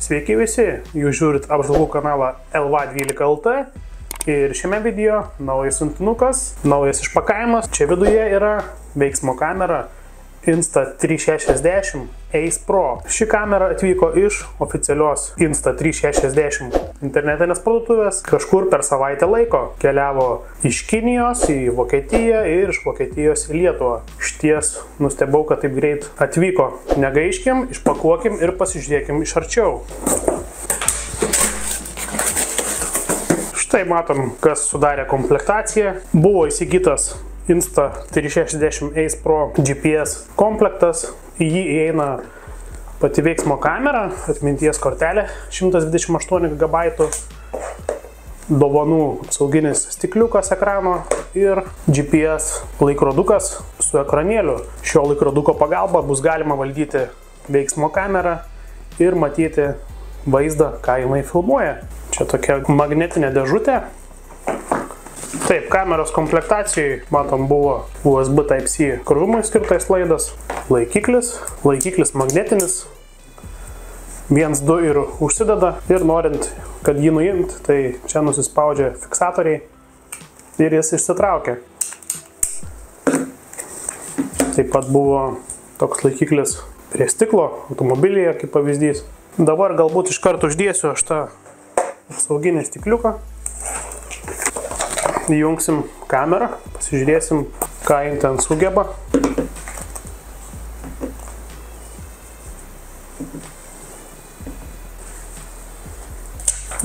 Sveiki visi, jūs žiūrit apžvalgų kanalą LV12LT ir šiame video naujas siuntinukas, naujas išpakavimas. Čia viduje yra veiksmo kamera Insta360 Ace Pro. Ši kamera atvyko iš oficialios Insta360 internetinės parduotuvės. Kažkur per savaitę laiko keliavo iš Kinijos į Vokietiją ir iš Vokietijos į Lietuvą. Šties nustebau, kad taip greit atvyko. Negaiškim, išpakuokim ir pasižiūrėkim iš arčiau. Štai matom, kas sudarė komplektaciją. Buvo įsigytas Insta360 Ace Pro GPS komplektas. Į jį įeina pati veiksmo kamera, atminties kortelė 128 GB, dovanų apsauginis stikliukas ekrano ir GPS laikrodukas su ekranėliu. Šio laikroduko pagalba bus galima valdyti veiksmo kamerą ir matyti vaizdą, ką jinai filmuoja. Čia tokia magnetinė dėžutė. Taip, kameros komplektacijai, matom, buvo USB Type-C krovimui skirtas laidas, laikiklis magnetinis, 1-2 ir užsideda, ir norint, kad jį nuimt, tai čia nusispaudžia fiksatoriai ir jis išsitraukia. Taip pat buvo toks laikiklis prie stiklo, automobilyje kaip pavyzdys. Dabar galbūt iš karto uždėsiu aš tą apsauginį stikliuką. Įjungsim kamerą, pasižiūrėsim, ką jin ten sugeba.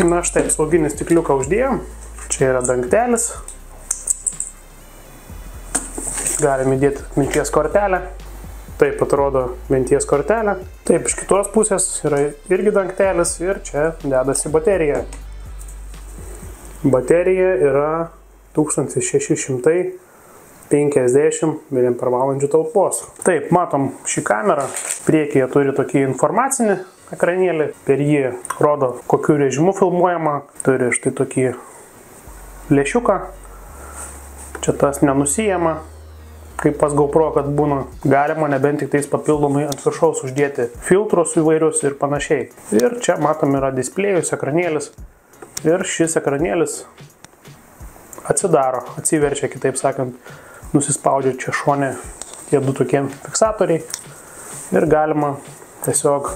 Na štai, apsauginį stikliuką uždėjom. Čia yra dangtelis. Galim įdėti atminties kortelę. Taip atrodo minties kortelė. Taip, iš kitos pusės yra irgi dangtelis ir čia dedasi baterija. Baterija yra 1650 mAh talpos. Taip, matom šį kamerą. Priekyje turi tokį informacinį ekranėlį. Per jį rodo, kokiu režimu filmuojama. Turi štai tokį lęšiuką. Čia tas nenusijama, kaip pas GoPro, kad būna. Galima nebent tik tais papildomai ant viršaus uždėti filtrus įvairius ir panašiai. Ir čia matom yra displėjus, ekranėlis. Ir šis ekranėlis atsidaro, atsiverčia, kitaip sakant, nusispaudžia čia šone tie du tokie fiksatoriai ir galima tiesiog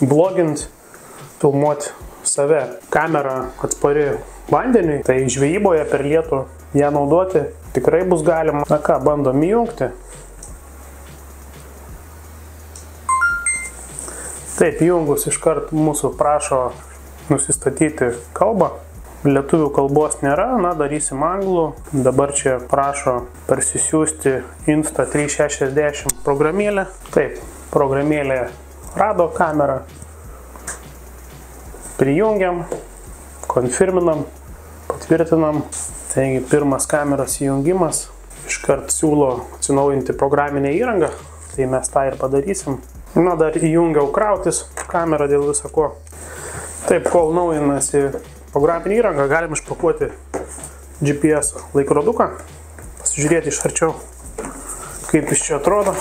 bloginti, filmuoti save. Kamera atspari vandeniui, tai žvejyboje per lietų ją naudoti tikrai bus galima. Na ką, bandom įjungti. Taip, įjungus iškart mūsų prašo nusistatyti kalbą. Lietuvių kalbos nėra, na darysim anglų. Dabar čia prašo parsisiųsti Insta360 programėlę. Taip, programėlė rado kamerą. Prijungiam, konfirminam, patvirtinam. Taigi pirmas kameros įjungimas. Iškart siūlo atsinaujinti programinę įrangą. Tai mes tą ir padarysim. Na, dar įjungiau krautis kamerą dėl visako. Taip, kol naujinasi programinį įrangą, galim išpakuoti GPS laikroduką, pasižiūrėti iš arčiau, kaip jis čia atrodo.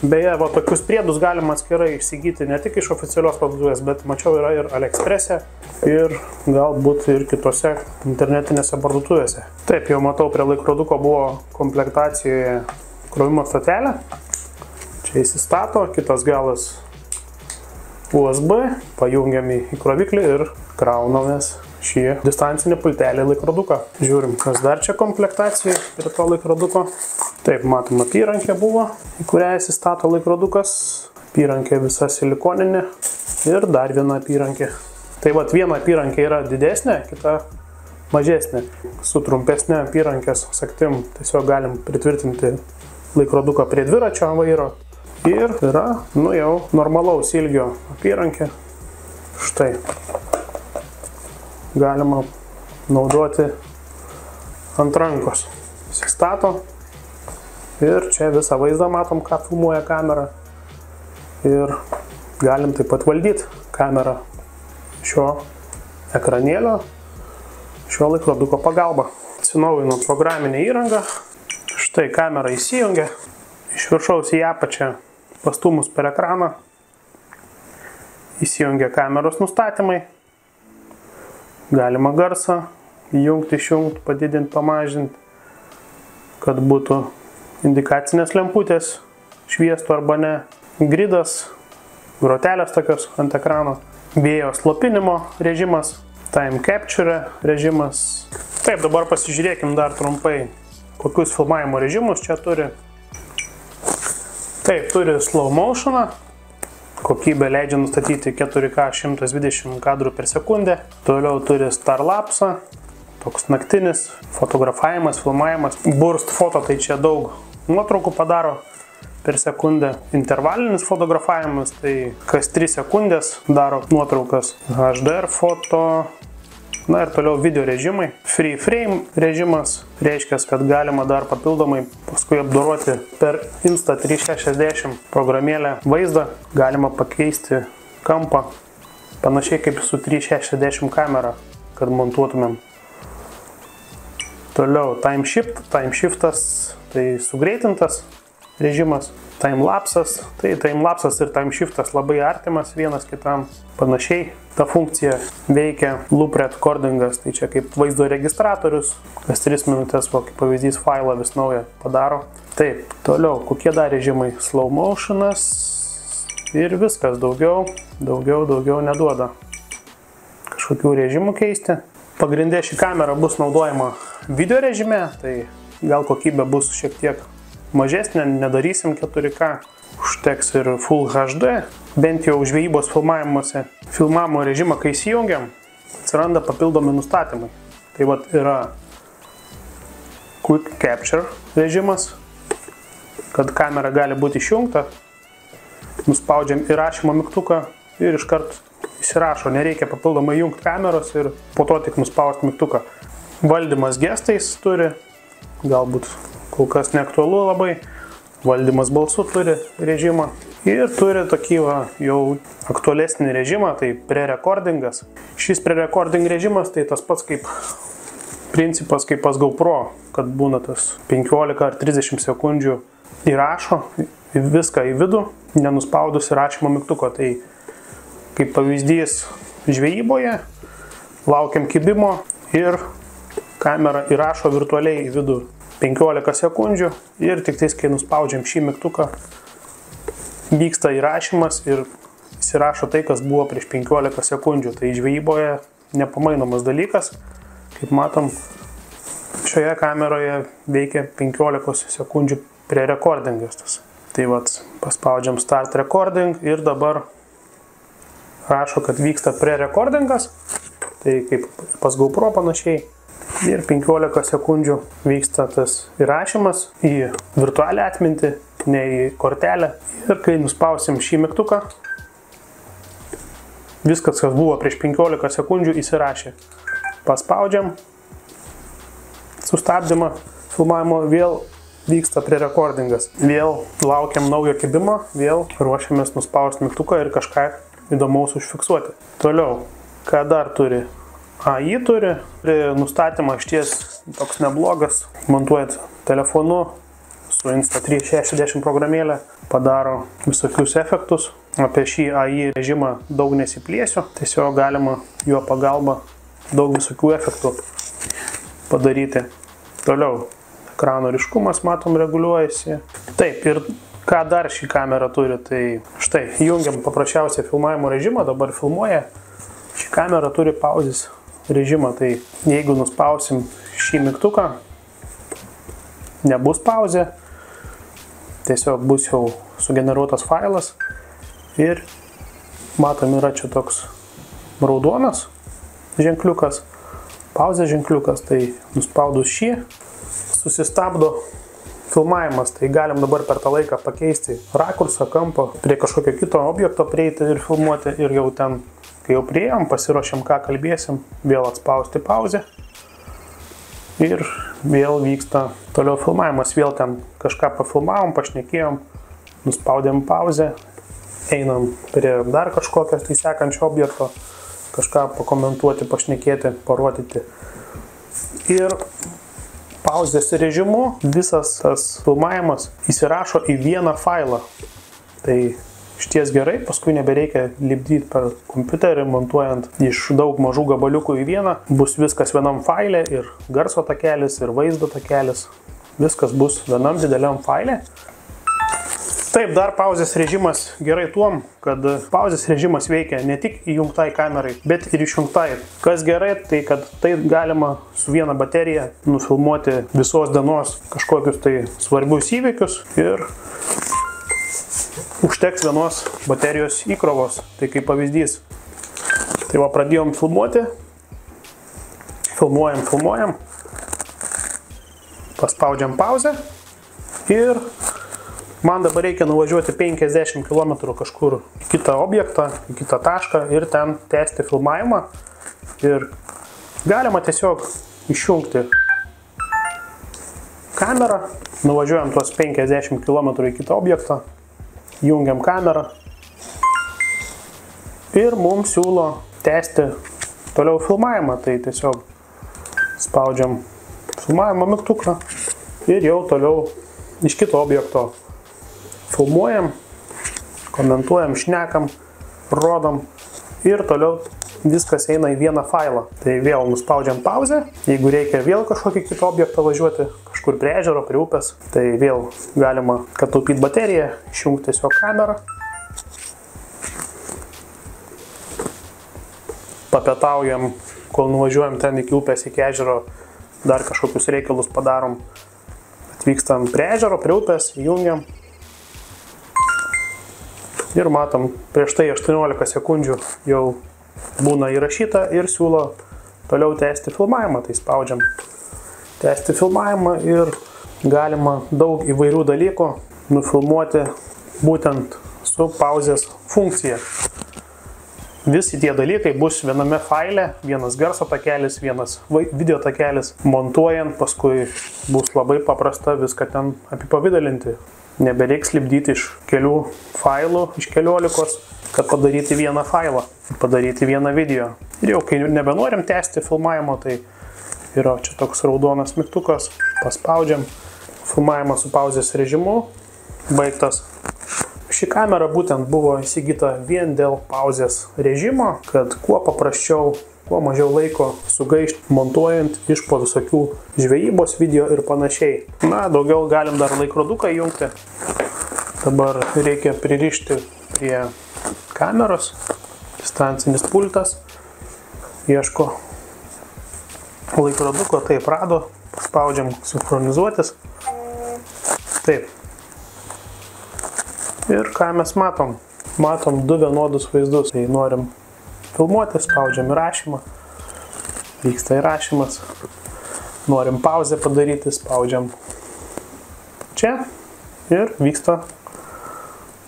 Beje, va, tokius priedus galima atskirai įsigyti ne tik iš oficialios parduotuvės, bet mačiau yra ir AliExpress'e ir galbūt ir kitose internetinėse parduotuvėse. Taip, jau matau, prie laikroduko buvo komplektacijoje krovimo stotelė. Čia įsistato, kitas galas USB, pajungiam į kroviklį ir kraunamės šį distancinį pultelį laikroduką. Žiūrim, kas dar čia komplektacijai prie to laikroduko. Taip, matom, apyrankė buvo, į kurią įsistato laikrodukas. Apyrankė visa silikoninė ir dar viena apyrankė. Tai vat, viena apyrankė yra didesnė, kita mažesnė. Su trumpesnė apyrankės sagtim tiesiog galim pritvirtinti laikroduką prie dviračio vairo. Ir yra, nu jau, normalaus ilgio apyrankė. Štai. Galima naudoti ant rankos. Įsistato. Ir čia visą vaizdą matom, ką filmuoja kamera. Ir galim taip pat valdyti kamerą šio ekranėlio, šio laikroduko pagalba. Atsinaujinu programinę įrangą. Štai kamera įsijungia. Iš viršaus į apačią pastumus per ekraną Įsijungia kameros nustatymai. Galima garsą įjungti, išjungti, padidinti, pamažinti, kad būtų indikacinės lemputės, šviestų arba ne. Gridas, grotelės tokios ant ekrano. Vėjo slopinimo režimas, time capture režimas. Taip, dabar pasižiūrėkim dar trumpai, kokius filmavimo režimus čia turi. Taip, turi slow motioną. Kokybė leidžia nustatyti 4K 120 kadrų per sekundę. Toliau turi Starlapsą, toks naktinis fotografavimas, filmavimas. Burst foto, tai čia daug nuotraukų padaro per sekundę. Intervalinis fotografavimas, tai kas 3 sekundės daro nuotraukas. HDR foto. Na ir toliau video režimai. Free frame režimas reiškia, kad galima dar papildomai paskui apdoroti per Insta360 programėlę vaizdą. Galima pakeisti kampą panašiai kaip su 360 kamera, kad montuotumėm. Toliau time shift. Time shiftas tai sugreitintas režimas. Timelapsas. Tai timelapsas ir time shiftas labai artimas vienas kitam. Panašiai ta funkcija veikia. Loop recordingas, tai čia kaip vaizdo registratorius. Kas 3 minutės, kaip pavyzdys, failą vis naują padaro. Taip, toliau, kokie dar režimai? Slow motionas ir viskas, daugiau neduoda kažkokių režimų keisti. Pagrindė ši kamera bus naudojama video režime, tai gal kokybė bus šiek tiek mažesnė, nedarysim 4K, užteks ir Full HD, bent jau žvejybos filmavimuose. Filmavimo režimą, kai įsijungiam, atsiranda papildomi nustatymai. Tai vat yra Quick Capture režimas, kad kamera gali būti išjungta, nuspaudžiam įrašymo mygtuką ir iškart įsirašo, nereikia papildomai jungti kameros ir po to tik nuspausti mygtuką. Valdymas gestais turi, galbūt kol kas neaktualu labai. Valdymas balsu turi režimą. Ir turi tokį jau aktualesnį režimą, tai pre-recordingas. Šis pre-recording režimas tai tas pats kaip principas kaip pas GoPro, kad būna tas 15 ar 30 sekundžių įrašo viską į vidų, nenuspaudus įrašymo mygtuko. Tai kaip pavyzdys žvejyboje, laukiam kibimo ir kamera įrašo virtualiai į vidų 15 sekundžių ir tik tais, kai nuspaudžiam šį mygtuką, vyksta įrašymas ir įsirašo tai, kas buvo prieš 15 sekundžių. Tai žvejyboje nepamainomas dalykas. Kaip matom, šioje kameroje veikia 15 sekundžių pre-recordingas. Tai vat, paspaudžiam Start Recording ir dabar rašo, kad vyksta pre-recordingas. Tai kaip pas GoPro panašiai. Ir 15 sekundžių vyksta tas įrašymas į virtualią atmintį, ne į kortelę. Ir kai nuspausim šį mygtuką, viskas, kas buvo prieš 15 sekundžių, įsirašė. Paspaudžiam sustabdymą filmavimo, vėl vyksta pre-recordingas. Vėl laukiam naujo kibimo, vėl ruošiamės nuspausti mygtuką ir kažką įdomaus užfiksuoti. Toliau, ką dar turi? AI turi nustatymą išties toks neblogas, montuojant telefonu su Insta360 programėlė, padaro visokius efektus. Apie šį AI režimą daug nesiplėsiu, tiesiog galima jo pagalba daug visokių efektų padaryti. Toliau, ekrano ryškumas, matom, reguliuojasi. Taip, ir ką dar šį kamerą turi, tai štai, jungiam paprasčiausią filmavimo režimą, dabar filmuoja. Ši kamera turi pauzės režimą, tai jeigu nuspausim šį mygtuką, nebus pauzė, tiesiog bus jau sugeneruotas failas ir matom, yra čia toks raudonas ženkliukas, pauzės ženkliukas, tai nuspaudus šį susistabdo filmavimas, tai galim dabar per tą laiką pakeisti rakursą, kampą, prie kažkokio kito objekto prieiti ir filmuoti ir jau ten, kai jau priėjom, pasiruošiam, ką kalbėsim, vėl atspausti pauzę ir vėl vyksta toliau filmavimas, vėl ten kažką pafilmavom, pašnekėjom, nuspaudėm pauzę, einam prie dar kažkokio tai sekančio objekto, kažką pakomentuoti, pašnekėti, parodyti. Ir pauzės režimu visas tas filmavimas įsirašo į vieną failą. Tai išties gerai, paskui nebereikia lipdyti per kompiuterį, montuojant iš daug mažų gabaliukų į vieną. Bus viskas vienam faile, ir garso takelis, ir vaizdo takelis. Viskas bus vienam dideliam faile. Taip, dar pauzės režimas gerai tuom, kad pauzės režimas veikia ne tik įjungtai kamerai, bet ir išjungtai. Kas gerai, tai kad tai galima su viena baterija nufilmuoti visos dienos kažkokius tai svarbius įvykius ir užteks vienos baterijos įkrovos. Tai kaip pavyzdys. Tai va, pradėjom filmuoti. Filmuojam. Paspaudžiam pauzę ir man dabar reikia nuvažiuoti 50 km kažkur į kitą objektą, į kitą tašką ir ten tęsti filmavimą. Ir galima tiesiog išjungti kamerą, nuvažiuojam tuos 50 km į kitą objektą, jungiam kamerą ir mums siūlo tęsti toliau filmavimą. Tai tiesiog spaudžiam filmavimo mygtuką ir jau toliau iš kito objekto filmuojam, komentuojam, šnekam, rodom ir toliau viskas eina į vieną failą. Tai vėl nuspaudžiam pauzę. Jeigu reikia vėl kažkokį kitą objektą važiuoti, kažkur prie ežero, prie upės, tai vėl galima, kad taupyt bateriją, išjungti tiesiog kamerą. Papietaujam, kol nuvažiuojam ten iki upės, iki ežero, dar kažkokius reikalus padarom. Atvykstam prie ežero, prie upės, įjungiam. Ir matom, prieš tai 18 sekundžių jau būna įrašyta ir siūlo toliau tęsti filmavimą. Tai spaudžiam tęsti filmavimą ir galima daug įvairių dalykų nufilmuoti būtent su pauzės funkcija. Visi tie dalykai bus viename faile, vienas garso takelis, vienas video takelis. Montuojant paskui bus labai paprasta viską ten apipavidalinti. Nebereiks lipdyti iš kelių failų, iš 14, kad padaryti vieną failą, padaryti vieną video. Ir jau kai nebenorim tęsti filmavimo, tai yra čia toks raudonas mygtukas, paspaudžiam, filmavimas su pauzės režimu, baigtas. Ši kamera būtent buvo įsigyta vien dėl pauzės režimo, kad kuo paprasčiau, kuo mažiau laiko sugaišti montuojant iš po visokių žvejybos video ir panašiai. Na, daugiau galim dar laikroduką įjungti. Dabar reikia pririšti prie kameros. Distancinis pultas. Ieško laikroduko, taip rado. Spaudžiam sinchronizuotis. Taip. Ir ką mes matom? Matom du vienodus vaizdus. Tai norim filmuoti, spaudžiam įrašymą, vyksta įrašymas, norim pauzę padaryti, spaudžiam čia ir vyksta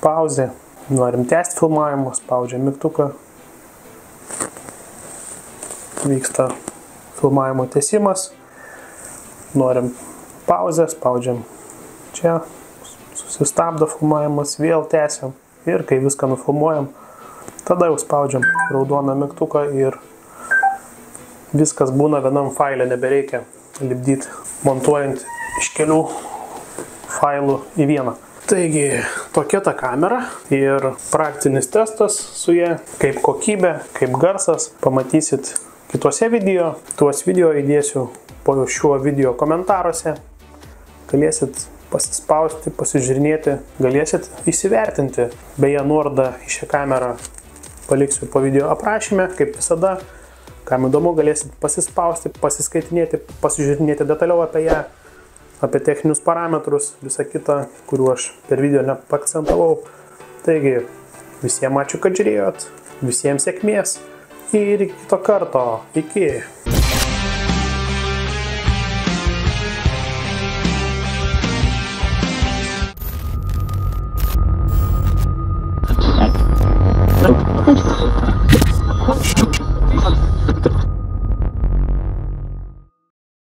pauzė. Norim tęsti filmavimą, spaudžiam mygtuką, vyksta filmavimo tęsimas, norim pauzę, spaudžiam čia, susistabdo filmavimas, vėl tęsiam ir kai viską nufilmuojam, tada jau spaudžiam raudoną mygtuką ir viskas būna vienam faile, nebereikia lipdyti, montuojant iš kelių failų į vieną. Taigi, tokia ta kamera ir praktinis testas su ja, kaip kokybė, kaip garsas, pamatysit kitose video. Tuos video įdėsiu po šiuo video komentaruose. Galėsit pasispausti, pasižiūrinėti, galėsit įsivertinti. Beje, nuorodą į šią kamerą paliksiu po video aprašyme, kaip visada. Kam įdomu, galėsit pasispausti, pasiskaitinėti, pasižiūrinėti detaliau apie ją, apie techninius parametrus, visą kitą, kuriuo aš per video nepaakcentavau. Taigi, visiems ačiū, kad žiūrėjot, visiems sėkmės ir iki kito karto. Iki.